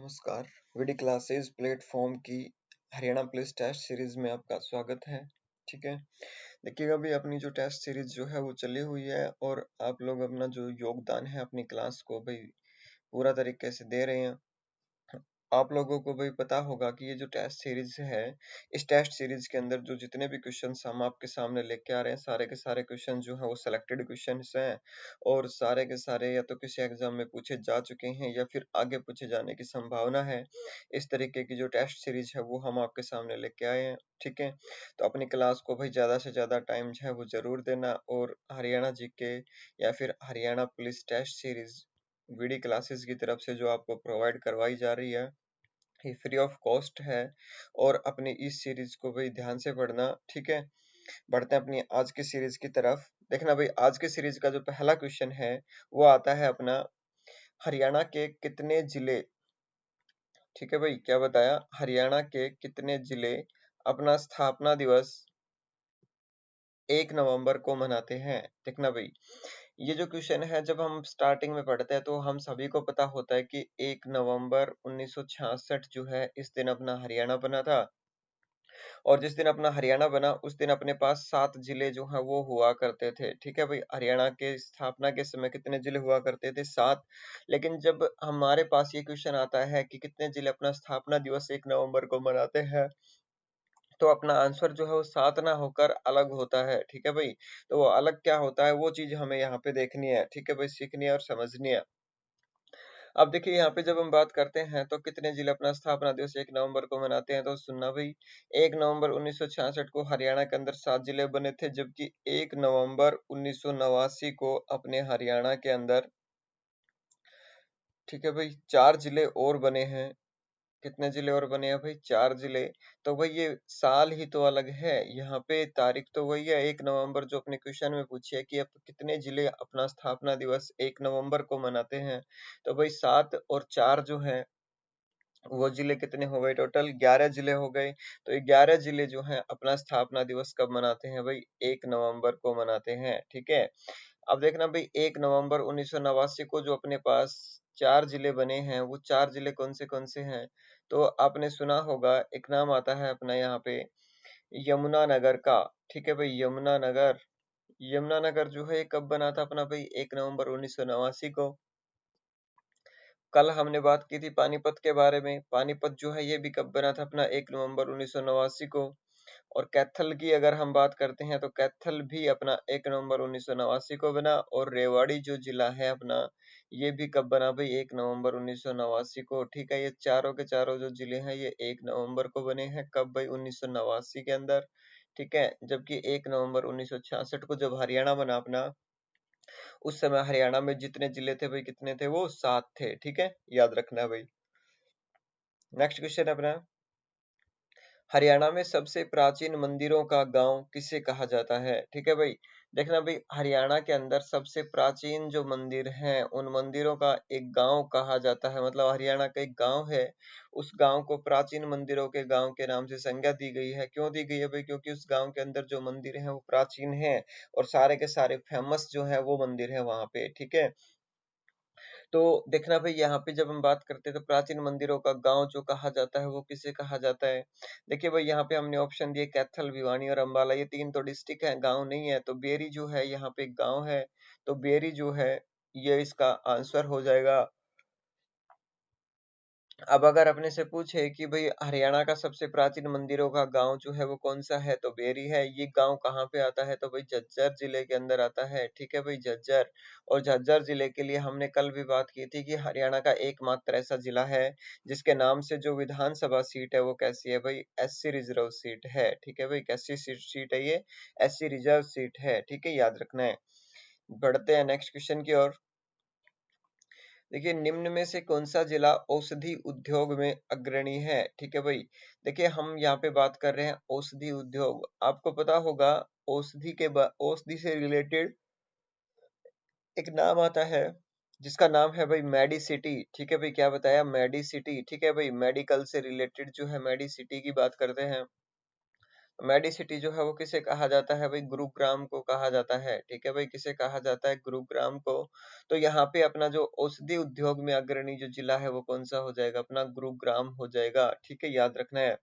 नमस्कार। VD classes platform की Haryana police test series में आपका स्वागत है। ठीक है, देखिएगा भाई, अपनी जो टेस्ट सीरीज जो है वो चली हुई है और आप लोग अपना जो योगदान है अपनी क्लास को भाई पूरा तरीके से दे रहे हैं। आप लोगों को भी पता होगा कि ये जो टेस्ट सीरीज है, इस टेस्ट सीरीज के अंदर जो जितने भी क्वेश्चंस हम आपके सामने लेके आ रहे हैं, सारे के सारे क्वेश्चन जो है वो सिलेक्टेड क्वेश्चंस हैं और सारे के सारे या तो किसी एग्जाम में पूछे जा चुके हैं या फिर आगे पूछे जाने की संभावना है। इस तरीके की जो टेस्ट सीरीज है वो हम आपके सामने लेके आए हैं। ठीक है, तो अपनी क्लास को भाई ज्यादा से ज्यादा टाइम जो है वो जरूर देना और हरियाणा जीके या फिर Haryana police test series VD classes की तरफ से जो आपको प्रोवाइड करवाई जा रही है, ये फ्री ऑफ कॉस्ट है। और अपनी इस सीरीज को भाई ध्यान से पढ़ना। ठीक है, बढ़ते हैं अपनी आज की सीरीज की तरफ। देखना भाई, आज की सीरीज का जो पहला क्वेश्चन है वो आता है अपना, हरियाणा के कितने जिले, ठीक है भाई, क्या बताया, हरियाणा के कितने जिले अपना स्थापना दिवस 1 नवंबर को मनाते हैं। देखना भाई, ये जो क्वेश्चन है जब हम स्टार्टिंग में पढ़ते हैं तो हम सभी को पता होता है कि 1 नवंबर 1966 जो है इस दिन अपना हरियाणा बना था। और जिस दिन अपना हरियाणा बना उस दिन अपने पास 7 जिले जो है वो हुआ करते थे। ठीक है भाई, हरियाणा के स्थापना के समय कितने जिले हुआ करते थे? 7। लेकिन जब हमारे पास ये क्वेश्चन आता है कि कितने जिले अपना स्थापना दिवस 1 नवंबर को मनाते हैं, तो अपना आंसर जो है वो 7 ना होकर अलग होता है। ठीक है भाई, तो वो अलग क्या होता है वो चीज हमें यहाँ पे देखनी है। ठीक है भाई, सीखनी है और समझनी है। अब देखिए, यहाँ पे जब हम बात करते हैं तो कितने जिले अपना स्थापना दिवस 1 नवंबर को मनाते हैं, तो सुनना भाई, 1 नवंबर 1966 को हरियाणा के अंदर 7 जिले बने थे, जबकि 1 नवंबर 1989 को अपने हरियाणा के अंदर, ठीक है भाई, 4 जिले और बने हैं। कितने जिले और बने हैं भाई? 4 जिले। तो भाई ये साल ही तो अलग है, यहाँ पे तारीख तो वही है 1 नवंबर जो अपने क्वेश्चन में पूछी है कि अब कितने जिले अपना स्थापना दिवस 1 नवंबर को मनाते हैं। तो भाई 7 और 4 जो है वो जिले कितने हो गए? टोटल 11 जिले हो गए। तो 11 जिले जो हैं अपना स्थापना दिवस कब मनाते हैं भाई? 1 नवंबर को मनाते हैं। ठीक है, अब देखना भाई, 1 नवंबर 1989 को जो अपने पास 4 जिले बने हैं, वो 4 जिले कौन से हैं? तो आपने सुना होगा, एक नाम आता है अपना यहाँ पे यमुनानगर का। ठीक है भाई, यमुनानगर। यमुनानगर जो है ये कब बना था अपना भाई? 1 नवंबर 1989 को। कल हमने बात की थी पानीपत के बारे में। पानीपत जो है ये भी कब बना था अपना? 1 नवंबर 1989 को। और कैथल की अगर हम बात करते हैं तो कैथल भी अपना 1 नवंबर 1989 को बना। और रेवाड़ी जो जिला है अपना, ये भी कब बना भाई? 1 नवंबर 1989 को। ठीक है, ये चारों के चारों जो जिले हैं ये 1 नवंबर को बने हैं। कब भाई? 1989 के अंदर। ठीक है, जबकि 1 नवंबर 1966 को जब हरियाणा बना अपना, उस समय हरियाणा में जितने जिले थे भाई कितने थे? वो 7 थे। ठीक है, याद रखना है भाई। नेक्स्ट क्वेश्चन अपना, हरियाणा में सबसे प्राचीन मंदिरों का गांव किसे कहा जाता है? ठीक है भाई, देखना भाई, हरियाणा के अंदर सबसे प्राचीन जो मंदिर हैं उन मंदिरों का एक गांव कहा जाता है। मतलब हरियाणा का एक गांव है, उस गांव को प्राचीन मंदिरों के गांव के नाम से संज्ञा दी गई है। क्यों दी गई है भाई? क्योंकि उस गांव के अंदर जो मंदिर है वो प्राचीन है और सारे के सारे फेमस जो है वो मंदिर है वहां पे। ठीक है, तो देखना भाई, यहाँ पे जब हम बात करते हैं तो प्राचीन मंदिरों का गांव जो कहा जाता है वो किसे कहा जाता है? देखिए भाई, यहाँ पे हमने ऑप्शन दिए कैथल, भिवानी और अंबाला, ये 3 तो डिस्ट्रिक्ट है, गांव नहीं है। तो बेरी जो है यहाँ पे एक गांव है, तो बेरी जो है ये इसका आंसर हो जाएगा। अब अगर अपने से पूछे कि भाई हरियाणा का सबसे प्राचीन मंदिरों का गांव जो है वो कौन सा है, तो बेरी है। ये गांव कहाँ पे आता है? तो भाई झज्जर जिले के अंदर आता है। ठीक है भाई, झज्जर। और झज्जर जिले के लिए हमने कल भी बात की थी कि हरियाणा का एकमात्र ऐसा जिला है जिसके नाम से जो विधानसभा सीट है वो कैसी है भाई? एससी रिजर्व सीट है। ठीक है भाई, कैसी सीट है ये? एससी रिजर्व सीट है। ठीक है, याद रखना है। बढ़ते हैं नेक्स्ट क्वेश्चन की ओर। देखिए, निम्न में से कौन सा जिला औषधि उद्योग में अग्रणी है? ठीक है भाई, देखिए हम यहाँ पे बात कर रहे हैं औषधि उद्योग। आपको पता होगा, औषधि से रिलेटेड एक नाम आता है जिसका नाम है भाई मेडिसिटी। ठीक है भाई, क्या बताया? मेडिसिटी। ठीक है भाई, मेडिकल से रिलेटेड जो है मेडिसिटी की बात करते हैं। मेडिसिटी जो है वो किसे कहा जाता है भाई? गुरुग्राम को कहा जाता है, ठीक है भाई, किसे कहा जाता है? गुरुग्राम को। तो यहाँ पे अपना जो औषधि उद्योग में अग्रणी जो जिला है वो कौन सा हो जाएगा? अपना गुरुग्राम हो जाएगा, ठीक है, याद रखना है।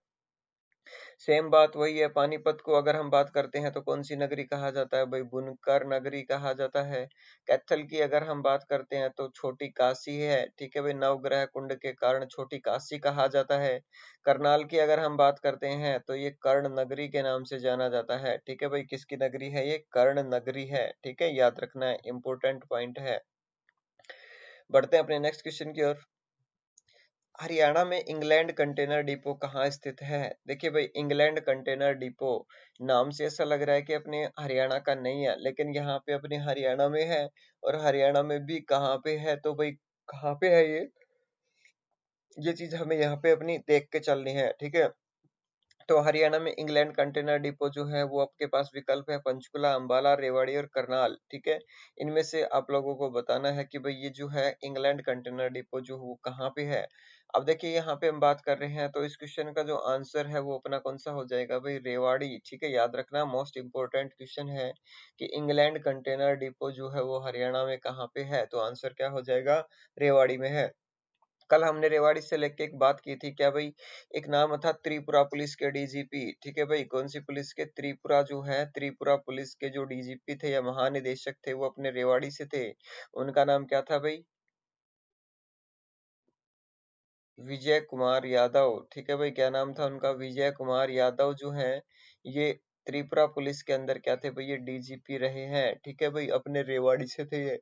सेम बात वही है, पानीपत को अगर हम बात करते हैं तो कौन सी नगरी कहा जाता है भाई? बुनकर नगरी कहा जाता है। कैथल की अगर हम बात करते हैं तो छोटी काशी है, ठीक है भाई, नवग्रह कुंड के कारण छोटी काशी कहा जाता है। करनाल की अगर हम बात करते हैं तो ये कर्ण नगरी के नाम से जाना जाता है, ठीक है भाई, किसकी नगरी है ये? कर्ण नगरी है, ठीक है, याद रखना है, इंपॉर्टेंट पॉइंट है। बढ़ते हैं अपने नेक्स्ट क्वेश्चन की ओर। हरियाणा में इंग्लैंड कंटेनर डिपो कहाँ स्थित है? देखिए भाई, इंग्लैंड कंटेनर डिपो नाम से ऐसा लग रहा है कि अपने हरियाणा का नहीं है, लेकिन यहाँ पे अपने हरियाणा में है। और हरियाणा में भी कहाँ पे है तो भाई कहाँ पे है ये चीज हमें यहाँ पे अपनी देख के चलनी है, ठीक है। तो हरियाणा में इंग्लैंड कंटेनर डिपो जो है वो आपके पास विकल्प है पंचकुला, अंबाला, रेवाड़ी और करनाल, ठीक है। इनमें से आप लोगों को बताना है कि भाई ये जो है इंग्लैंड कंटेनर डिपो जो वो कहाँ पे है। अब देखिए यहाँ पे हम बात कर रहे हैं तो इस क्वेश्चन का जो आंसर है वो अपना कौन सा हो जाएगा भाई? रेवाड़ी, ठीक है, याद रखना, मोस्ट इंपोर्टेंट क्वेश्चन है कि इंग्लैंड कंटेनर डिपो जो है वो हरियाणा में कहाँ पे है, तो आंसर क्या हो जाएगा? रेवाड़ी में है। कल हमने रेवाड़ी से लेके एक बात की थी क्या भाई? एक नाम था त्रिपुरा पुलिस के डीजीपी, ठीक है भाई, कौन सी पुलिस के? त्रिपुरा जो है, त्रिपुरा पुलिस के जो डीजीपी थे या महानिदेशक थे वो अपने रेवाड़ी से थे। उनका नाम क्या था भाई? विजय कुमार यादव, ठीक है भाई, क्या नाम था उनका? विजय कुमार यादव जो है ये त्रिपुरा पुलिस के अंदर क्या थे भाई? ये डीजीपी रहे हैं, ठीक है भाई, अपने रेवाड़ी से थे ये।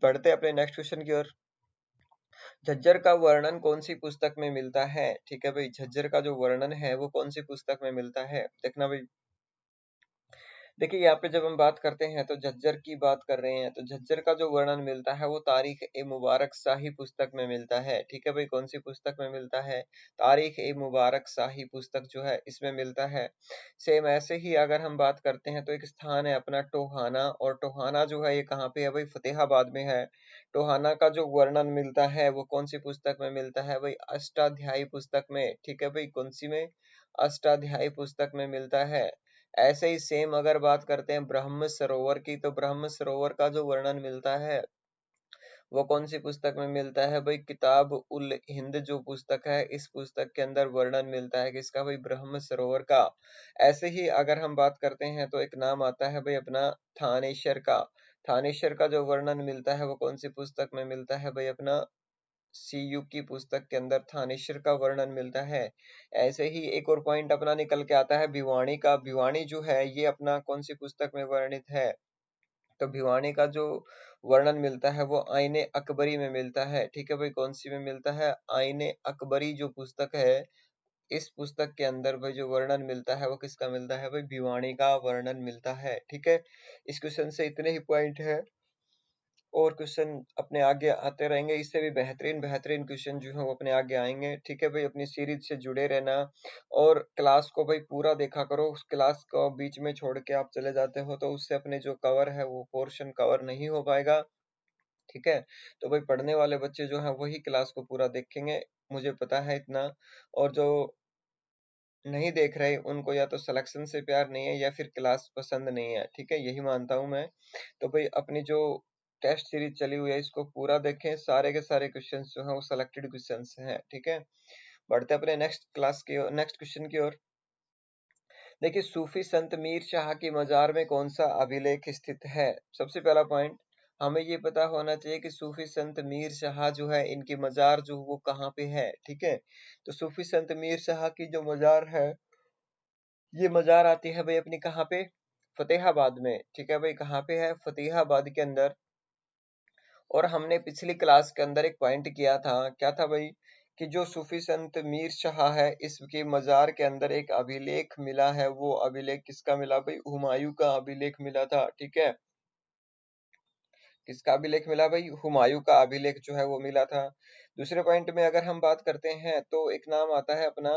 बढ़ते अपने नेक्स्ट क्वेश्चन की ओर। झज्जर का वर्णन कौन सी पुस्तक में मिलता है? ठीक है भाई, झज्जर का जो वर्णन है वो कौन सी पुस्तक में मिलता है? देखना भाई, देखिए यहाँ पे जब हम बात करते हैं तो झज्जर की बात कर रहे हैं तो झज्जर का जो वर्णन मिलता है वो तारीख ए मुबारक शाही पुस्तक में मिलता है, ठीक है भाई, कौन सी पुस्तक में मिलता है? तारीख ए मुबारक शाही पुस्तक जो है इसमें मिलता है। सेम ऐसे ही अगर हम बात करते हैं तो एक स्थान है अपना टोहाना, और टोहाना जो है ये कहाँ पे है भाई? फतेहाबाद में है। टोहाना का जो वर्णन मिलता है वो कौन सी पुस्तक में मिलता है भाई? अष्टाध्यायी पुस्तक में, ठीक है भाई, कौन सी में? अष्टाध्यायी पुस्तक में मिलता है। ऐसे ही सेम अगर बात करते हैं ब्रह्म सरोवर की तो ब्रह्म सरोवर का जो वर्णन मिलता है वो कौन सी पुस्तक में मिलता है भाई? किताब उल हिंद जो पुस्तक है इस पुस्तक के अंदर वर्णन मिलता है किसका भाई? ब्रह्म सरोवर का। ऐसे ही अगर हम बात करते हैं तो एक नाम आता है भाई अपना थानेश्वर का। थानेश्वर का जो वर्णन मिलता है वो कौन सी पुस्तक में मिलता है भाई? अपना सीयू की पुस्तक के अंदर थानेश्वर का वर्णन मिलता है। ऐसे ही एक और पॉइंट अपना निकल के आता है भिवानी का। भिवानी जो है ये अपना कौन सी पुस्तक में वर्णित है? तो भिवानी का जो वर्णन मिलता है वो आईने अकबरी में मिलता है, ठीक है भाई, कौन सी में मिलता है? आईने अकबरी जो पुस्तक है इस पुस्तक के अंदर भाई जो वर्णन मिलता है वो किसका मिलता है भाई? भिवानी का वर्णन मिलता है, ठीक है। इस क्वेश्चन से इतने ही पॉइंट है, और क्वेश्चन अपने आगे आते रहेंगे, इससे भी बेहतरीन बेहतरीन क्वेश्चन जो है वो अपने आगे आएंगे, ठीक है भाई। अपनी सीरीज से जुड़े रहना और क्लास को भाई पूरा देखा करो। उस क्लास को बीच में छोड़ के आप चले जाते हो तो उससे अपने जो कवर है वो पोर्शन कवर नहीं हो पाएगा, ठीक है। तो भाई पढ़ने वाले बच्चे जो है वही क्लास को पूरा देखेंगे, मुझे पता है इतना। और जो नहीं देख रहे उनको या तो सिलेक्शन से प्यार नहीं है या फिर क्लास पसंद नहीं है, ठीक है, यही मानता हूँ मैं। तो भाई अपनी जो टेस्ट सीरीज चली हुई है इसको पूरा देखें, सारे के सारे क्वेश्चंस जो हैं वो सिलेक्टेड क्वेश्चंस हैं, ठीक है। बढ़ते अपने नेक्स्ट क्लास की ओर, नेक्स्ट क्वेश्चन की ओर। देखिए, सूफी संत मीर शाह की मजार में कौन सा अभिलेख स्थित है? सबसे पहला पॉइंट हमें ये पता होना चाहिए कि सूफी संत मीर शाह जो है इनकी मजार जो वो कहाँ पे है, ठीक है। तो सूफी संत मीर शाह की जो मजार है ये मजार आती है भाई अपनी कहाँ पे? फतेहाबाद में, ठीक है भाई, कहाँ पे है? फतेहाबाद के अंदर। और हमने पिछली क्लास के अंदर एक पॉइंट किया था, क्या था भाई? कि जो सूफी संत मीर शाह है इसकी मजार के अंदर एक अभिलेख मिला है, वो अभिलेख किसका मिला भाई? हुमायूं का अभिलेख मिला था, ठीक है। किसका अभिलेख मिला भाई? हुमायूं का अभिलेख जो है वो मिला था। दूसरे पॉइंट में अगर हम बात करते हैं तो एक नाम आता है अपना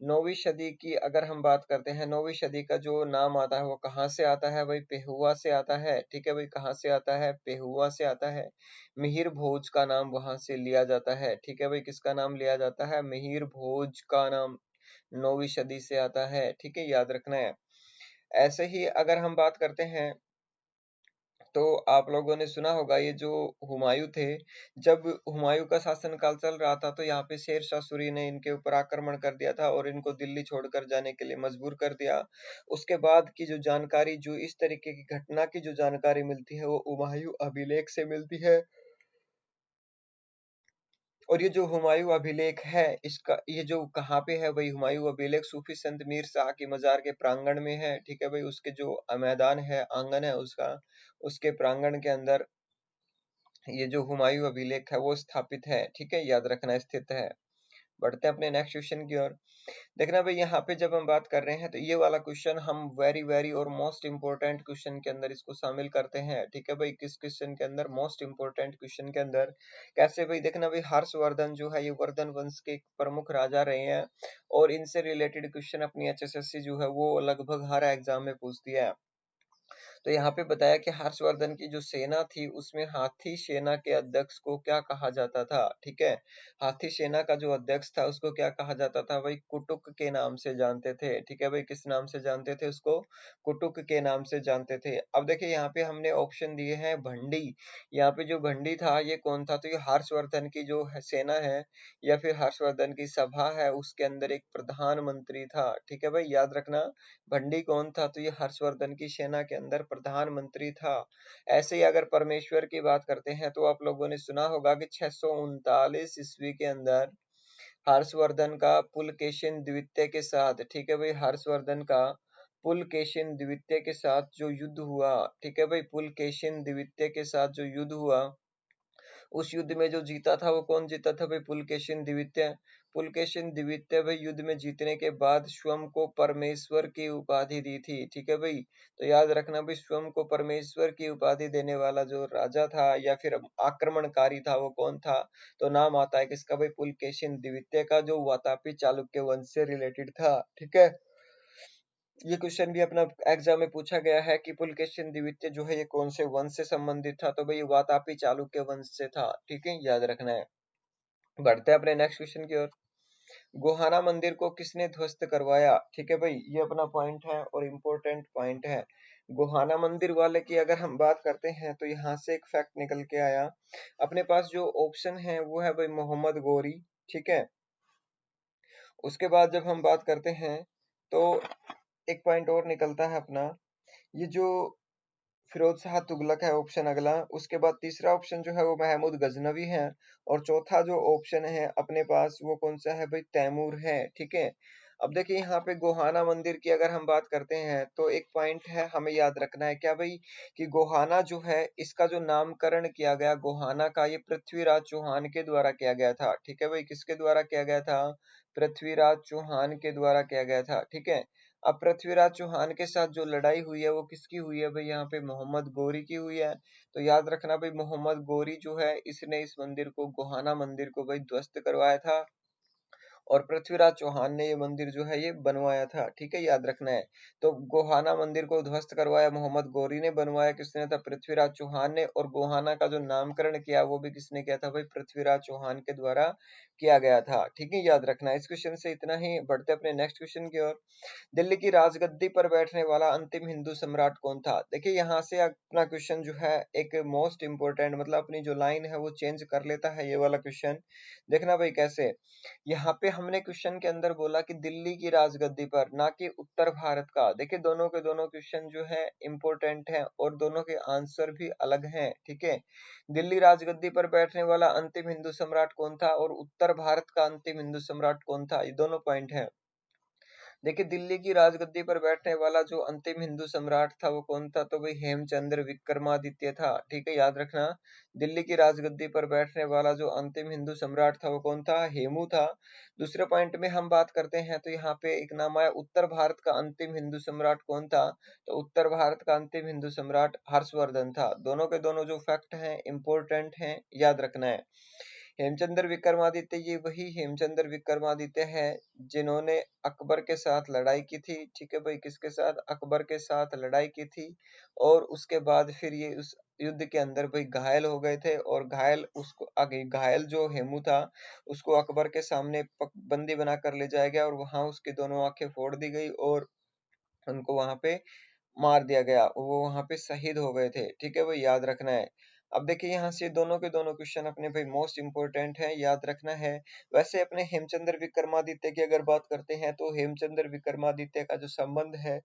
9वीं सदी की। अगर हम बात करते हैं 9वीं सदी का जो नाम आता है वो कहाँ से आता है भाई? पेहुआ से आता है, ठीक है भाई, कहाँ से आता है? पेहुआ से आता है। मिहिर भोज का नाम वहां से लिया जाता है, ठीक है भाई, किसका नाम लिया जाता है? मिहिर भोज का नाम 9वीं सदी से आता है, ठीक है, याद रखना है। ऐसे ही अगर हम बात करते हैं तो आप लोगों ने सुना होगा ये जो हुमायूं थे, जब हुमायूं का शासनकाल चल रहा था तो यहाँ पे शेर शाह सूरी ने इनके ऊपर आक्रमण कर दिया था और इनको दिल्ली छोड़कर जाने के लिए मजबूर कर दिया। उसके बाद की जो जानकारी, जो इस तरीके की घटना की जो जानकारी मिलती है वो हुमायूं अभिलेख से मिलती है। और ये जो हुमायूं अभिलेख है, इसका ये जो कहाँ पे है भाई, हुमायूं अभिलेख सूफी संत मीर शाह की मजार के प्रांगण में है, ठीक है भाई। उसके जो मैदान है, आंगन है उसका, उसके प्रांगण के अंदर ये जो हुमायूं अभिलेख है वो स्थापित है, ठीक है, याद रखना, स्थित है। बढ़ते हैं अपने नेक्स्ट क्वेश्चन की ओर। देखना भाई, यहाँ पे जब हम बात कर रहे हैं तो ये वाला क्वेश्चन हम वेरी वेरी और मोस्ट इंपोर्टेंट क्वेश्चन के अंदर इसको शामिल करते हैं, ठीक है भाई। किस क्वेश्चन के अंदर? मोस्ट इंपोर्टेंट क्वेश्चन के अंदर। कैसे भाई? देखना भाई, हर्षवर्धन जो है ये वर्धन वंश के एक प्रमुख राजा रहे हैं और इनसे रिलेटेड क्वेश्चन अपनी एचएसएससी जो है वो लगभग हर एग्जाम में पूछती है। तो यहाँ पे बताया कि हर्षवर्धन की जो सेना थी उसमें हाथी सेना के अध्यक्ष को क्या कहा जाता था, ठीक है। हाथी सेना का जो अध्यक्ष था उसको क्या कहा जाता था भाई? कुटुक के नाम से जानते थे, ठीक है भाई। किस नाम से जानते थे उसको? कुटुक के नाम से जानते थे। अब देखिए यहाँ पे हमने ऑप्शन दिए हैं भंडी। यहाँ पे जो भंडी था ये कौन था? तो ये हर्षवर्धन की जो सेना है या फिर हर्षवर्धन की सभा है उसके अंदर एक प्रधानमंत्री था, ठीक है भाई, याद रखना। भंडी कौन था? तो ये हर्षवर्धन की सेना के अंदर प्रधानमंत्री था। ऐसे ही अगर परमेश्वर की बात करते हैं तो आप लोगों ने सुना होगा कि 639 ईस्वी के अंदर हर्षवर्धन का पुलकेशिन द्वितीय के साथ, ठीक है भाई, हर्षवर्धन का पुलकेशिन द्वितीय के साथ जो युद्ध हुआ, ठीक है भाई, पुलकेशिन द्वितीय के साथ जो युद्ध हुआ, उस युद्ध में जो जीता था वो कौन जीता था भाई? पुलकेशिन द्वितीय। पुलकेशिन द्वितीय भाई युद्ध में जीतने के बाद स्वयं को परमेश्वर की उपाधि दी थी, ठीक है भाई। तो याद रखना भाई, स्वयं को परमेश्वर की उपाधि देने वाला जो राजा था या फिर आक्रमणकारी था वो कौन था? तो नाम आता है किसका भाई? पुलकेशिन द्वितीय का, जो वातापी चालुक्य वंश से रिलेटेड था, ठीक है। ये क्वेश्चन भी अपना एग्जाम में पूछा गया है कि पुलकेशिन द्वितीय जो है ये कौन से वंश से संबंधित था? तो भाई वातापी चालुक्य वंश से था, ठीक है, याद रखना है। बढ़ते हैं अपने नेक्स्ट क्वेश्चन की ओर। गोहाना मंदिर को किसने ध्वस्त करवाया? ठीक है भाई, ये अपना पॉइंट है और इम्पोर्टेंट पॉइंट है। गोहाना मंदिर वाले की अगर हम बात करते हैं तो यहाँ से एक फैक्ट निकल के आया। अपने पास जो ऑप्शन है वो है भाई मोहम्मद गौरी, ठीक है। उसके बाद जब हम बात करते हैं तो एक पॉइंट और निकलता है अपना, ये जो फिरोज शाह तुगलक है ऑप्शन अगला। उसके बाद तीसरा ऑप्शन जो है वो महमूद गजनवी है और चौथा जो ऑप्शन है अपने पास वो कौन सा है भाई? तैमूर है, ठीक है। अब देखिए यहाँ पे गोहाना मंदिर की अगर हम बात करते हैं तो एक पॉइंट है हमें याद रखना है क्या भाई? कि गोहाना जो है इसका जो नामकरण किया गया गोहाना का, ये पृथ्वीराज चौहान के द्वारा किया गया था, ठीक है भाई। किसके द्वारा किया गया था? पृथ्वीराज चौहान के द्वारा किया गया था, ठीक है। अब पृथ्वीराज चौहान के साथ जो लड़ाई हुई है वो किसकी हुई है भाई? यहाँ पे मोहम्मद गौरी की हुई है। तो याद रखना भाई, मोहम्मद गौरी जो है इसने इस मंदिर को, गोहाना मंदिर को भाई ध्वस्त करवाया था और पृथ्वीराज चौहान ने ये मंदिर जो है ये बनवाया था, ठीक है, याद रखना है। तो गोहाना मंदिर को ध्वस्त करवाया मोहम्मद गौरी ने, बनवाया किसने था? पृथ्वीराज चौहान ने। और गोहाना का जो नामकरण किया वो भी किसने किया था भाई? पृथ्वीराज चौहान के द्वारा किया गया था, ठीक है, याद रखना है। इस क्वेश्चन से इतना ही। बढ़ते अपने नेक्स्ट क्वेश्चन की ओर। दिल्ली की राजगद्दी पर बैठने वाला अंतिम हिंदू सम्राट कौन था? देखिए यहाँ से अपना क्वेश्चन जो है एक मोस्ट इंपोर्टेंट, मतलब अपनी जो लाइन है वो चेंज कर लेता है ये वाला क्वेश्चन। देखना भाई कैसे, यहाँ पे हमने क्वेश्चन के अंदर बोला कि दिल्ली की राजगद्दी पर, ना कि उत्तर भारत का। देखिए दोनों के दोनों क्वेश्चन जो है इंपॉर्टेंट है और दोनों के आंसर भी अलग हैं, ठीक है। दिल्ली राजगद्दी पर बैठने वाला अंतिम हिंदू सम्राट कौन था और उत्तर भारत का अंतिम हिंदू सम्राट कौन था, ये दोनों पॉइंट है। देखिए दिल्ली की राजगद्दी पर बैठने वाला जो अंतिम हिंदू सम्राट था वो कौन था? तो भाई हेमचंद्र विक्रमादित्य था, ठीक है, याद रखना। दिल्ली की राजगद्दी पर बैठने वाला जो अंतिम हिंदू सम्राट था वो कौन था? हेमू था। दूसरे पॉइंट में हम बात करते हैं तो यहाँ पे एक नाम आया उत्तर भारत का अंतिम हिंदू सम्राट कौन था? तो उत्तर भारत का अंतिम हिंदू सम्राट हर्षवर्धन था। दोनों के दोनों जो फैक्ट हैं इंपॉर्टेंट हैं, याद रखना है। हेमचंद्र विक्रमादित्य, ये वही हेमचंद्र विक्रमादित्य है जिन्होंने अकबर के साथ लड़ाई की थी। ठीक है भाई, किसके साथ? अकबर के साथ लड़ाई की थी। और उसके बाद फिर ये उस युद्ध के अंदर भाई घायल हो गए थे, और घायल उसको आगे घायल जो हेमू था उसको अकबर के सामने बंदी बना कर ले जाया गया, और वहां उसकी दोनों आंखें फोड़ दी गई और उनको वहां पे मार दिया गया, वो वहां पे शहीद हो गए थे। ठीक है भाई, याद रखना है। अब देखिए यहाँ से दोनों के दोनों क्वेश्चन अपने भाई मोस्ट इंपोर्टेंट है, याद रखना है। वैसे अपने हेमचंद्र विक्रमादित्य की अगर बात करते हैं तो हेमचंद्र विक्रमादित्य का जो संबंध है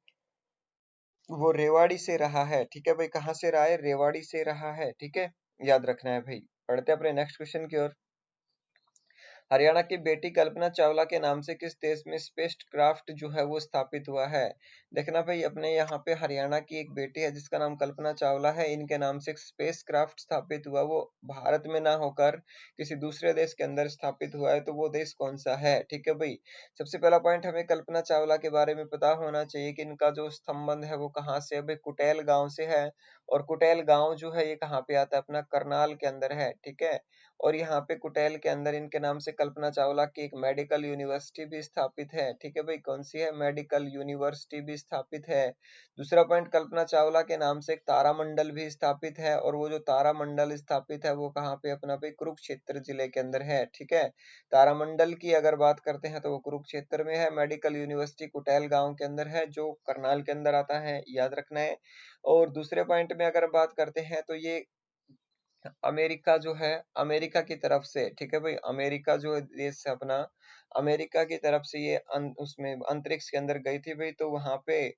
वो रेवाड़ी से रहा है। ठीक है भाई, कहाँ से रहा है? रेवाड़ी से रहा है। ठीक है, याद रखना है भाई। पढ़ते हैं अपने नेक्स्ट क्वेश्चन की ओर। हरियाणा की बेटी कल्पना चावला के नाम से किस देश में स्पेस क्राफ्ट जो है वो स्थापित हुआ है? देखना भाई, अपने यहाँ पे हरियाणा की एक बेटी है जिसका नाम कल्पना चावला है, इनके नाम से एक स्पेस क्राफ्ट स्थापित हुआ, वो भारत में ना होकर किसी दूसरे देश के अंदर स्थापित हुआ है, तो वो देश कौन सा है? ठीक है भाई, सबसे पहला पॉइंट हमें कल्पना चावला के बारे में पता होना चाहिए कि इनका जो संबंध है वो कहाँ से है भाई? कुटेल गांव से है। और कुटेल गांव जो है ये कहाँ पे आता है? अपना करनाल के अंदर है। ठीक है, और यहाँ पे कुटेल के अंदर इनके नाम से कल्पना चावला की एक मेडिकल यूनिवर्सिटी भी स्थापित है। ठीक है भाई, कौन सी है? मेडिकल यूनिवर्सिटी भी स्थापित है। दूसरा पॉइंट, कल्पना चावला के नाम से एक तारामंडल भी स्थापित है, और वो जो तारामंडल स्थापित है वो कहाँ पे? अपना भाई कुरुक्षेत्र जिले के अंदर है। ठीक है, तारामंडल की अगर बात करते हैं तो वो कुरुक्षेत्र में है। मेडिकल यूनिवर्सिटी कुटेल गांव के अंदर है जो करनाल के अंदर आता है, याद रखना है। और दूसरे पॉइंट में अगर बात करते हैं तो ये अमेरिका जो है, अमेरिका की तरफ से, ठीक है भाई, अमेरिका जो है देश है अपना, अमेरिका की तरफ से ये उसमें अंतरिक्ष के अंदर गई थी भाई। तो वहां पे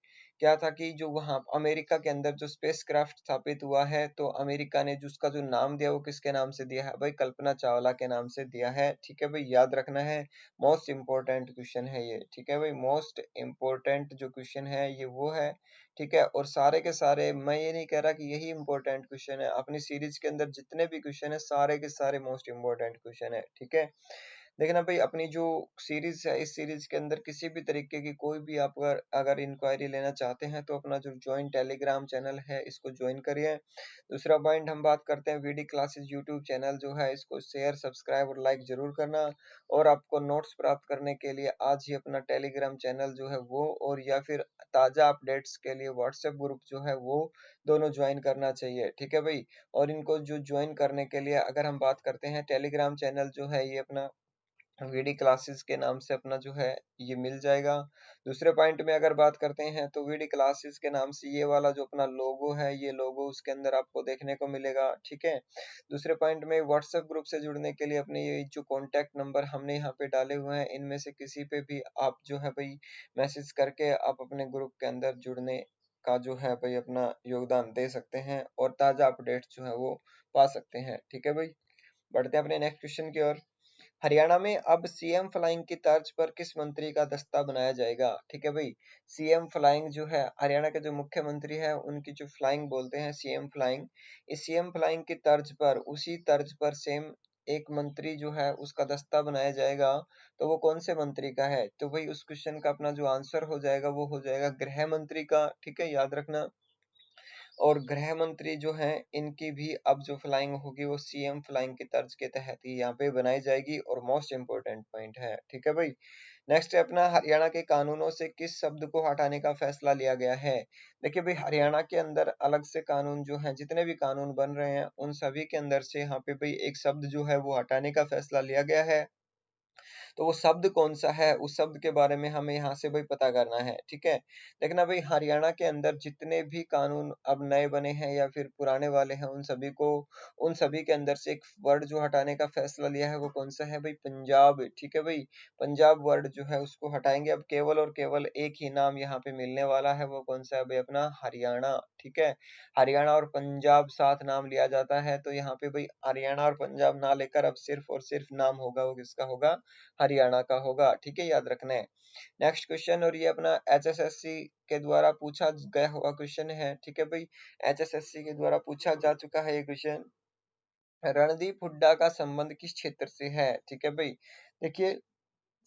क्या था कि जो वहां अमेरिका के अंदर जो स्पेस क्राफ्ट स्थापित हुआ है, तो अमेरिका ने जिसका जो नाम दिया वो किसके नाम से दिया है भाई? कल्पना चावला के नाम से दिया है। ठीक है भाई, याद रखना है। मोस्ट इंपोर्टेंट क्वेश्चन है ये। ठीक है भाई, मोस्ट इंपोर्टेंट जो क्वेश्चन है ये वो है। ठीक है, और सारे के सारे, मैं ये नहीं कह रहा कि यही इंपॉर्टेंट क्वेश्चन है, अपनी सीरीज के अंदर जितने भी क्वेश्चन है सारे के सारे मोस्ट इंपॉर्टेंट क्वेश्चन है। ठीक है, देखना भाई, अपनी जो सीरीज है इस सीरीज के अंदर किसी भी तरीके की कोई भी आप अगर अगर इंक्वायरी लेना चाहते हैं तो अपना जो ज्वाइन टेलीग्राम चैनल है इसको ज्वाइन करिए। दूसरा पॉइंट, हम बात करते हैं वीडी क्लासेस यूट्यूब चैनल जो है इसको शेयर सब्सक्राइब और लाइक जरूर करना। और आपको नोट्स प्राप्त करने के लिए आज ही अपना टेलीग्राम चैनल जो है वो, और या फिर ताजा अपडेट्स के लिए व्हाट्सएप ग्रुप जो है वो दोनों ज्वाइन करना चाहिए। ठीक है भाई, और इनको जो ज्वाइन करने के लिए अगर हम बात करते हैं, टेलीग्राम चैनल जो है ये अपना वीडी क्लासेस के नाम से अपना जो है ये मिल जाएगा। दूसरे पॉइंट में अगर बात करते हैं तो वीडी क्लासेस के नाम से ये वाला जो अपना लोगो है, ये लोगो उसके अंदर आपको देखने को मिलेगा। ठीक है, दूसरे पॉइंट में व्हाट्सएप ग्रुप से जुड़ने के लिए अपने ये जो कॉन्टैक्ट नंबर हमने यहाँ पे डाले हुए हैं इनमें से किसी पे भी आप जो है भाई मैसेज करके आप अपने ग्रुप के अंदर जुड़ने का जो है भाई अपना योगदान दे सकते हैं, और ताजा अपडेट जो है वो पा सकते हैं। ठीक है भाई, बढ़ते हैं अपने नेक्स्ट क्वेश्चन की ओर। हरियाणा में अब सीएम फ्लाइंग की तर्ज पर किस मंत्री का दस्ता बनाया जाएगा? ठीक है भाई, सीएम फ्लाइंग जो है हरियाणा के जो मुख्यमंत्री है उनकी जो फ्लाइंग बोलते हैं सीएम फ्लाइंग, इस सीएम फ्लाइंग की तर्ज पर, उसी तर्ज पर सेम एक मंत्री जो है उसका दस्ता बनाया जाएगा। तो वो कौन से मंत्री का है? तो भाई उस क्वेश्चन का अपना जो आंसर हो जाएगा वो हो जाएगा गृह मंत्री का। ठीक है, याद रखना। और गृह मंत्री जो हैं इनकी भी अब जो फ्लाइंग होगी वो सीएम फ्लाइंग की तर्ज के तहत ही यहाँ पे बनाई जाएगी, और मोस्ट इंपोर्टेंट पॉइंट है। ठीक है भाई, नेक्स्ट है अपना, हरियाणा के कानूनों से किस शब्द को हटाने का फैसला लिया गया है? देखिए भाई, हरियाणा के अंदर अलग से कानून जो है, जितने भी कानून बन रहे हैं उन सभी के अंदर से यहाँ पे भाई एक शब्द जो है वो हटाने का फैसला लिया गया है। तो वो शब्द कौन सा है, उस शब्द के बारे में हमें यहाँ से भाई पता करना है। ठीक है, देखना भाई, हरियाणा के अंदर जितने भी कानून अब नए बने हैं या फिर पुराने वाले हैं उन सभी के अंदर से एक वर्ड जो हटाने का फैसला लिया है वो कौन सा है भाई? पंजाब। ठीक है भाई, पंजाब वर्ड जो है उसको हटाएंगे। अब केवल और केवल एक ही नाम यहाँ पे मिलने वाला है, वो कौन सा है भाई? अपना हरियाणा। ठीक है, हरियाणा और पंजाब साथ नाम लिया जाता है, तो यहाँ पे भाई हरियाणा और पंजाब ना लेकर अब सिर्फ और सिर्फ नाम होगा वो किसका होगा? हरियाणा का होगा। ठीक है, याद रखना है। नेक्स्ट क्वेश्चन, और ये अपना एचएसएससी के द्वारा पूछा गया हुआ क्वेश्चन है। ठीक है भाई, एचएसएससी के द्वारा पूछा जा चुका है ये क्वेश्चन। रणदीप हुड्डा का संबंध किस क्षेत्र से है? ठीक है भाई, देखिए,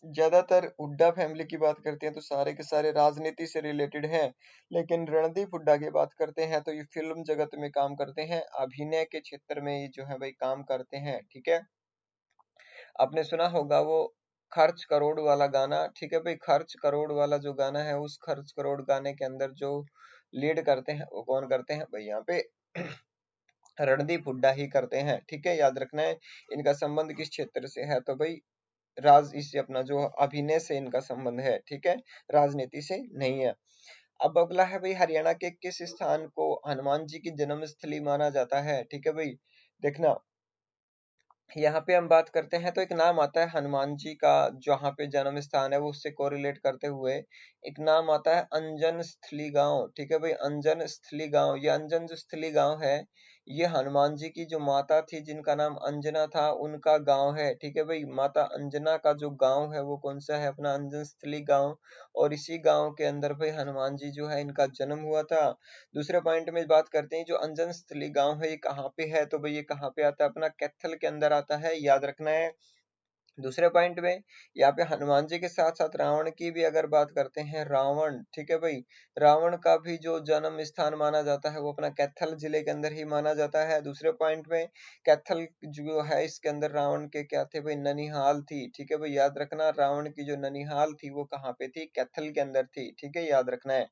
ज्यादातर हुड्डा फैमिली की बात करते हैं तो सारे के सारे राजनीति से रिलेटेड हैं, लेकिन रणदीप हुड्डा की बात करते हैं तो ये फिल्म जगत में काम करते हैं, अभिनय के क्षेत्र में ये जो है भाई काम करते हैं। ठीक है, आपने सुना होगा वो खर्च करोड़ वाला गाना, ठीक है भाई। खर्च करोड़ वाला जो गाना है, उस खर्च करोड़ गाने के अंदर जो लीड करते हैं वो कौन करते हैं भाई? यहाँ पे रणदीप हुड्डा ही करते हैं, ठीक है, याद रखना है। इनका संबंध किस क्षेत्र से है? तो भाई राज इससे अपना जो अभिनय से इनका संबंध है, ठीक है, राजनीति से नहीं है। अब अगला है भाई, हरियाणा के किस स्थान को हनुमान जी की जन्मस्थली माना जाता है? ठीक है भाई, देखना यहाँ पे हम बात करते हैं तो एक नाम आता है हनुमान जी का, जहाँ पे जन्म स्थान है वो उससे कोरिलेट करते हुए एक नाम आता है अंजन स्थली गांव, ठीक है भाई, अंजन स्थली गांव। ये अंजन जो स्थली गांव है, ये हनुमान जी की जो माता थी जिनका नाम अंजना था, उनका गांव है, ठीक है भाई। माता अंजना का जो गांव है वो कौन सा है? अपना अंजन स्थली गांव। और इसी गांव के अंदर भाई हनुमान जी जो है इनका जन्म हुआ था। दूसरे पॉइंट में बात करते हैं, जो अंजन स्थली गांव है ये कहाँ पे है? तो भाई ये कहाँ पे आता है? अपना कैथल के अंदर आता है, याद रखना है। दूसरे पॉइंट में यहाँ पे हनुमान जी के साथ साथ रावण की भी अगर बात करते हैं, रावण, ठीक है भाई, रावण का भी जो जन्म स्थान माना जाता है वो अपना कैथल जिले के अंदर ही माना जाता है। दूसरे पॉइंट में कैथल जो है इसके अंदर रावण के क्या थे भाई? ननिहाल थी, ठीक है भाई, याद रखना। रावण की जो ननिहाल थी वो कहाँ पे थी? कैथल के अंदर थी, ठीक है, याद रखना है।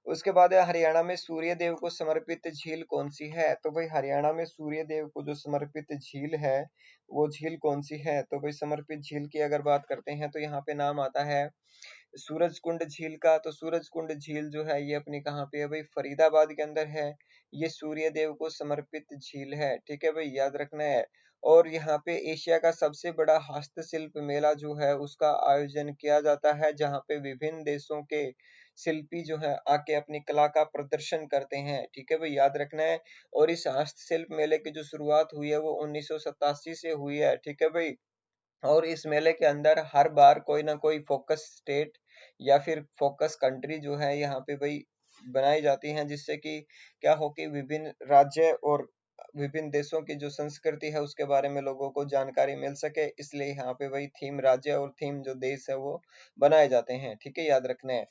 उसके बाद है हरियाणा में सूर्य देव को समर्पित झील कौन सी है? तो भाई हरियाणा में सूर्य देव को जो समर्पित झील है वो झील कौन सी है? तो भाई समर्पित झील की अगर बात करते हैं तो यहाँ पे नाम आता है सूरजकुंड झील का। तो सूरजकुंड झील जो है ये अपनी कहाँ पे है भाई? फरीदाबाद के अंदर है। ये सूर्य देव को समर्पित झील है, ठीक है भाई, याद रखना है। और यहाँ पे एशिया का सबसे बड़ा हस्तशिल्प मेला जो है उसका आयोजन किया जाता है, जहाँ पे विभिन्न देशों के शिल्पी जो है आके अपनी कला का प्रदर्शन करते हैं, ठीक है भाई, याद रखना है। और इस हस्तशिल्प मेले की जो शुरुआत हुई है वो 1987 से हुई है, ठीक है भाई। और इस मेले के अंदर हर बार कोई ना कोई फोकस स्टेट या फिर फोकस कंट्री जो है यहाँ पे भाई बनाई जाती हैं, जिससे कि क्या हो कि विभिन्न राज्य और विभिन्न देशों की जो संस्कृति है उसके बारे में लोगों को जानकारी मिल सके, इसलिए यहाँ पे वही थीम राज्य और थीम जो देश है वो बनाए जाते हैं, ठीक है, याद रखना है।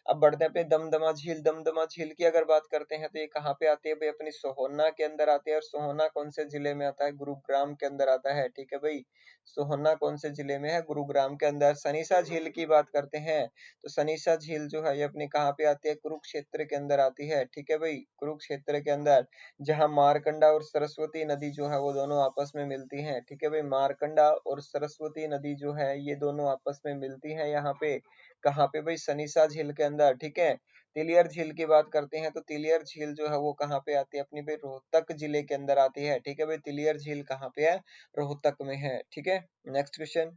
अब बढ़ते हैं अपने दमदमा झील। दमदमा झील की अगर बात करते हैं तो ये कहाँ पे आती है भाई? अपनी सोहना के अंदर आती है। और सोहना कौन से जिले में आता है? गुरुग्राम के अंदर आता है, ठीक है भाई। सोहना कौन से जिले में है? गुरुग्राम के अंदर। सनीसा झील की बात करते हैं तो सनीसा झील जो है ये अपनी कहाँ पे आती है? कुरुक्षेत्र के अंदर आती है, ठीक है भाई, कुरुक्षेत्र के अंदर, जहाँ मारकंडा और सरस्वती नदी जो है वो दोनों आपस में मिलती हैं, ठीक है भाई। मारकंडा और सरस्वती नदी जो है ये दोनों आपस में मिलती हैं यहाँ पे, कहाँ पे भाई? सनीसा झील के अंदर, ठीक है। तिलियर झील की बात करते हैं तो तिलियर झील जो है वो कहाँ पे आती है? अपनी भाई रोहतक जिले के अंदर आती है, ठीक है भाई। तिलियर झील कहाँ पे है? रोहतक में है, ठीक है। नेक्स्ट क्वेश्चन,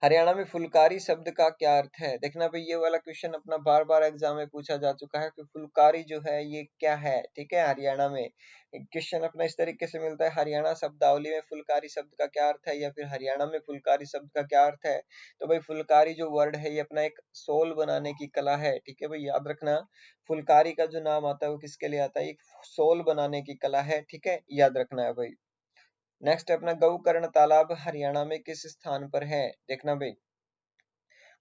हरियाणा में फुलकारी शब्द का क्या अर्थ है? देखना भाई ये वाला क्वेश्चन अपना बार बार एग्जाम में पूछा जा चुका है कि फुलकारी जो है ये क्या है, ठीक है। हरियाणा में क्वेश्चन अपना इस तरीके से मिलता है, हरियाणा शब्दावली में फुलकारी शब्द का क्या अर्थ है, या फिर हरियाणा में फुलकारी शब्द का क्या अर्थ है? तो भाई फुलकारी जो वर्ड है ये अपना एक सोल बनाने की कला है, ठीक है भाई, याद रखना। फुलकारी का जो नाम आता है वो किसके लिए आता है? एक सोल बनाने की कला है, ठीक है, याद रखना है भाई। नेक्स्ट अपना गौकर्ण तालाब हरियाणा में किस स्थान पर है? देखना भाई,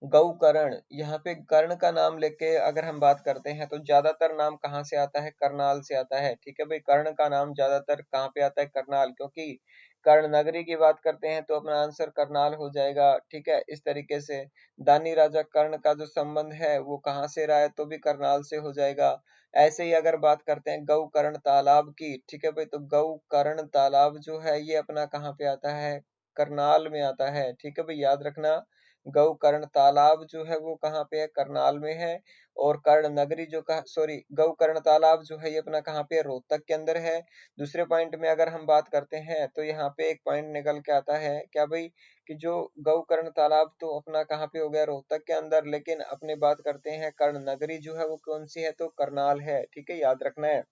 गौकर्ण, यहाँ पे कर्ण का नाम लेके अगर हम बात करते हैं तो ज्यादातर नाम कहाँ से आता है? करनाल से आता है, ठीक है भाई। कर्ण का नाम ज्यादातर कहाँ पे आता है? करनाल, क्योंकि कर्ण नगरी की बात करते हैं तो अपना आंसर करनाल हो जाएगा, ठीक है, इस तरीके से। दानी राजा कर्ण का जो संबंध है वो कहाँ से रहा है? तो भी करनाल से हो जाएगा। ऐसे ही अगर बात करते हैं गौकर्ण तालाब की, ठीक है भाई, तो गौकर्ण तालाब जो है ये अपना कहाँ पे आता है? करनाल में आता है, ठीक है भाई, याद रखना। गौकर्ण तालाब जो है वो कहाँ पे है? करनाल में है। और कर्ण नगरी जो कहा, सॉरी, गौकर्ण तालाब जो है ये अपना कहाँ पे है? रोहतक के अंदर है। दूसरे पॉइंट में अगर हम बात करते हैं तो यहाँ पे एक पॉइंट निकल के आता है क्या भाई, कि जो गौकर्ण तालाब तो अपना कहाँ पे हो गया? रोहतक के अंदर, लेकिन अपने बात करते हैं कर्ण नगरी जो है वो कौन सी है? तो करनाल है, ठीक है, याद रखना है।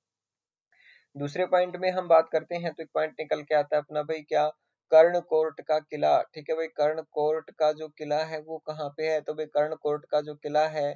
दूसरे पॉइंट में हम बात करते हैं तो एक पॉइंट निकल के आता है अपना भाई क्या? कर्णकोट का किला, ठीक है भाई। कर्णकोट का जो किला है वो कहाँ पे है? तो भाई कर्णकोट का जो किला है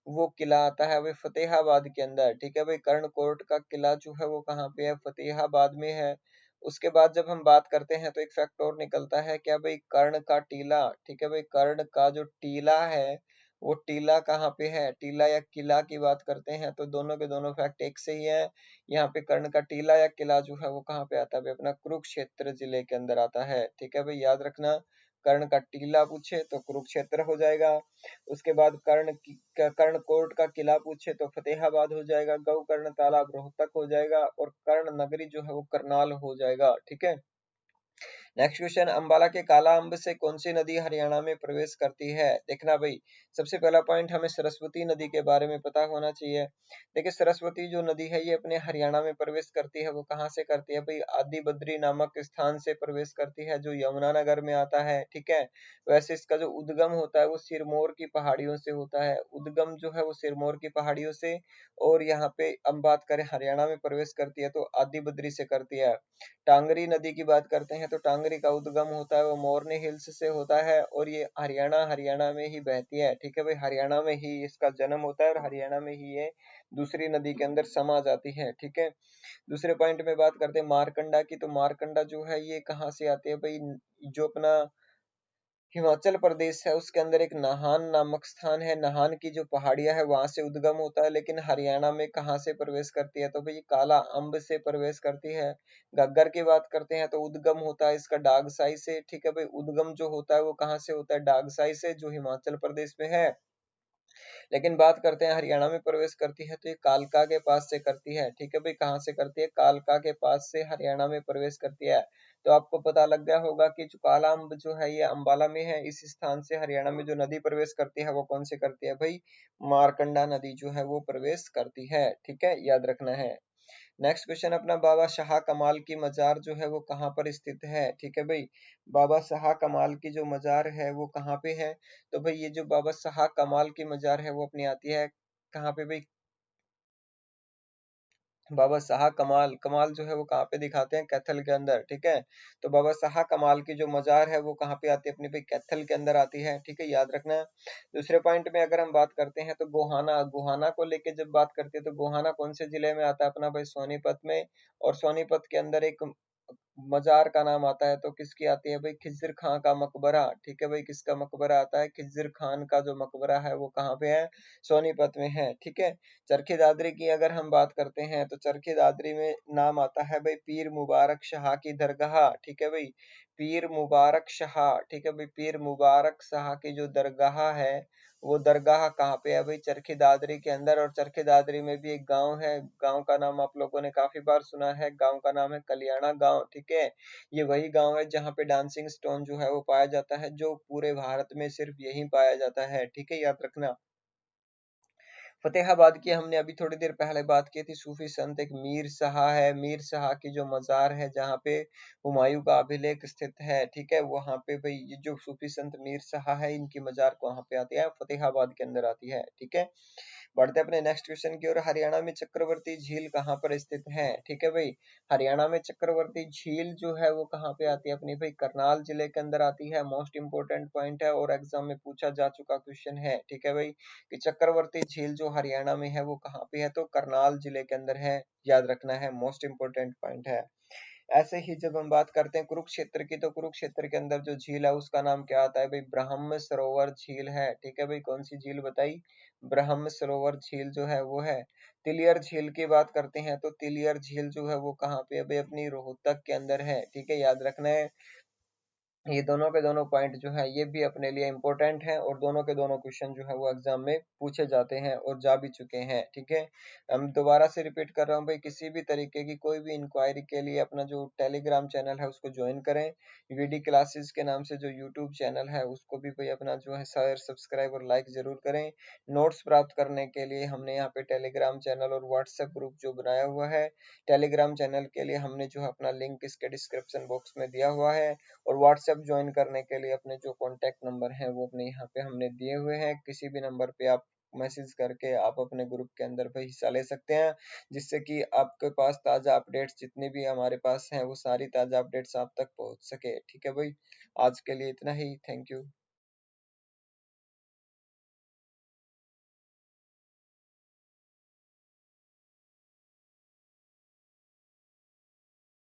वो किला आता है भाई फतेहाबाद के अंदर, ठीक है भाई। कर्णकोट का किला जो है वो कहाँ पे है? फतेहाबाद में है। उसके बाद जब हम बात करते हैं तो एक फैक्ट और निकलता है क्या भाई? कर्ण का टीला, ठीक है भाई, कर्ण का जो टीला है वो टीला कहाँ पे है, टीला या किला की बात करते हैं तो दोनों के दोनों फैक्ट एक से ही है। यहाँ पे कर्ण का टीला या किला जो है वो कहाँ पे आता है भाई, अपना कुरुक्षेत्र जिले के अंदर आता है। ठीक है भाई, याद रखना। कर्ण का टीला पूछे तो कुरुक्षेत्र हो जाएगा। उसके बाद कर्णकोट का किला पूछे तो फतेहाबाद हो जाएगा। गौकर्ण तालाब रोहतक हो जाएगा। और कर्ण नगरी जो है वो करनाल हो जाएगा। ठीक है। नेक्स्ट क्वेश्चन, अंबाला के काला अम्ब से कौन सी नदी हरियाणा में प्रवेश करती है? देखना भाई, सबसे पहला पॉइंट हमें सरस्वती नदी के बारे में पता होना चाहिए। देखिए सरस्वती जो नदी है ये अपने हरियाणा में प्रवेश करती है। वो कहाँ से करती है भाई? आदि बद्री नामक स्थान से प्रवेश करती है जो यमुनानगर में आता है। ठीक है। वैसे इसका जो उद्गम होता है वो सिरमौर की पहाड़ियों से होता है। उद्गम जो है वो सिरमौर की पहाड़ियों से। और यहाँ पे हम बात करें हरियाणा में प्रवेश करती है तो आदि बद्री से करती है। टांगरी नदी की बात करते हैं तो टांगरी का उद्गम होता है वो मोरनी हिल्स से होता है। और ये हरियाणा में ही बहती है। ठीक है भाई, हरियाणा में ही इसका जन्म होता है और हरियाणा में ही ये दूसरी नदी के अंदर समा जाती है। ठीक है। दूसरे पॉइंट में बात करते हैं मारकंडा की, तो मारकंडा जो है ये कहाँ से आती है भाई? जो अपना हिमाचल प्रदेश है उसके अंदर एक नाहन नामक स्थान है। नाहन की जो पहाड़ियां है वहां से उद्गम होता है। लेकिन हरियाणा में कहाँ से प्रवेश करती है? तो भाई काला अम्ब से प्रवेश करती है। घग्गर की बात करते हैं तो उद्गम होता है इसका डागसाई से। ठीक है भाई, उद्गम जो होता है वो कहाँ से होता है? डागसाई से, जो हिमाचल प्रदेश में है। लेकिन बात करते हैं हरियाणा में प्रवेश करती है तो ये कालका के पास से करती है। ठीक है भाई, कहाँ से करती है? कालका के पास से हरियाणा में प्रवेश करती है। तो आपको पता लग गया होगा कि जो काला अम्ब जो है ये अंबाला में है। इस स्थान से हरियाणा में जो नदी प्रवेश करती है वो कौन सी करती है भाई? मारकंडा नदी जो है वो प्रवेश करती है। ठीक है, याद रखना है। नेक्स्ट क्वेश्चन अपना, बाबा शाह कमाल की मजार जो है वो कहाँ पर स्थित है? ठीक है भाई, बाबा शाह कमाल की जो मजार है वो कहाँ पे है? तो भाई ये जो बाबा शाह कमाल की मजार है वो अपनी आती है कहाँ पे भाई? बाबा शाह कमाल, कमाल जो है वो कहाँ पे दिखाते हैं? कैथल के अंदर। ठीक है। तो बाबा शाह कमाल की जो मजार है वो कहाँ पे आती है अपनी भाई? कैथल के अंदर आती है। ठीक है, याद रखना है। दूसरे पॉइंट में अगर हम बात करते हैं तो गोहाना, गोहाना को लेके जब बात करते हैं तो गोहाना कौन से जिले में आता है अपना भाई? सोनीपत में। और सोनीपत के अंदर एक मजार का नाम आता है तो किसकी आती है भाई? खिज्र खां का मकबरा। ठीक है भाई, किसका मकबरा आता है? खिज्र खान का जो मकबरा है वो कहाँ पे है? सोनीपत में है। ठीक है। चरखी दादरी की अगर हम बात करते हैं तो चरखी दादरी में नाम आता है भाई पीर मुबारक शाह की दरगाह। ठीक है भाई, पीर मुबारक शाह। ठीक है भाई, पीर मुबारक शाह की जो दरगाह है वो दरगाह कहाँ पे है भाई? चरखी दादरी के अंदर। और चरखी दादरी में भी एक गांव है, गांव का नाम आप लोगों ने काफी बार सुना है, गांव का नाम है कलियाड़ा गांव। ठीक है। ये वही गांव है जहाँ पे डांसिंग स्टोन जो है वो पाया जाता है, जो पूरे भारत में सिर्फ यहीं पाया जाता है। ठीक है, याद रखना। फतेहाबाद की हमने अभी थोड़ी देर पहले बात की थी। सूफी संत एक मीर शाह है, मीर शाह की जो मजार है जहाँ पे हुमायूं का अभिलेख स्थित है। ठीक है, वहां पे भाई ये जो सूफी संत मीर शाह है इनकी मजार कहाँ पे आती है? फतेहाबाद के अंदर आती है। ठीक है। बढ़ते अपने नेक्स्ट क्वेश्चन की ओर, हरियाणा में चक्रवर्ती झील कहाँ पर स्थित है? ठीक है भाई, हरियाणा में चक्रवर्ती झील जो है वो कहाँ पे आती है अपनी भाई? करनाल जिले के अंदर आती है। मोस्ट इंपोर्टेंट पॉइंट है और एग्जाम में पूछा जा चुका क्वेश्चन है। ठीक है भाई, कि चक्रवर्ती झील जो हरियाणा में है वो कहाँ पे है? तो करनाल जिले के अंदर है। याद रखना है, मोस्ट इंपोर्टेंट पॉइंट है। ऐसे ही जब हम बात करते हैं कुरुक्षेत्र की, तो कुरुक्षेत्र के अंदर जो झील है उसका नाम क्या आता है भाई? ब्रह्म सरोवर झील है। ठीक है भाई, कौन सी झील बताई? ब्रह्म सरोवर झील जो है वो है। तिलियर झील की बात करते हैं तो तिलियर झील जो है वो कहाँ पे है भाई? अपनी रोहतक के अंदर है। ठीक है, याद रखना है। ये दोनों के दोनों पॉइंट जो है ये भी अपने लिए इंपॉर्टेंट हैं और दोनों के दोनों क्वेश्चन जो है वो एग्जाम में पूछे जाते हैं और जा भी चुके हैं। ठीक है। हम दोबारा से रिपीट कर रहा हूँ भाई, किसी भी तरीके की कोई भी इंक्वायरी के लिए अपना जो टेलीग्राम चैनल है उसको ज्वाइन करें। वीडी क्लासेस के नाम से जो यूट्यूब चैनल है उसको भी भाई अपना जो है शेयर सब्सक्राइब और लाइक जरूर करें। नोट्स प्राप्त करने के लिए हमने यहाँ पे टेलीग्राम चैनल और व्हाट्सएप ग्रुप जो बनाया हुआ है। टेलीग्राम चैनल के लिए हमने जो है अपना लिंक इसके डिस्क्रिप्शन बॉक्स में दिया हुआ है। और व्हाट्सएप ज्वाइन करने के लिए अपने जो कॉन्टैक्ट नंबर हैं वो अपने यहाँ पे हमने दिए हुए हैं। किसी भी नंबर पे आप मैसेज करके आप अपने ग्रुप के अंदर पे हिस्सा ले सकते हैं, जिससे कि आपके पास ताज़ा अपडेट्स जितनी भी हमारे पास हैं वो सारी ताज़ा अपडेट्स आप तक पहुँच सके। ठीक है भाई, आज के लिए इतना ही। Thank you.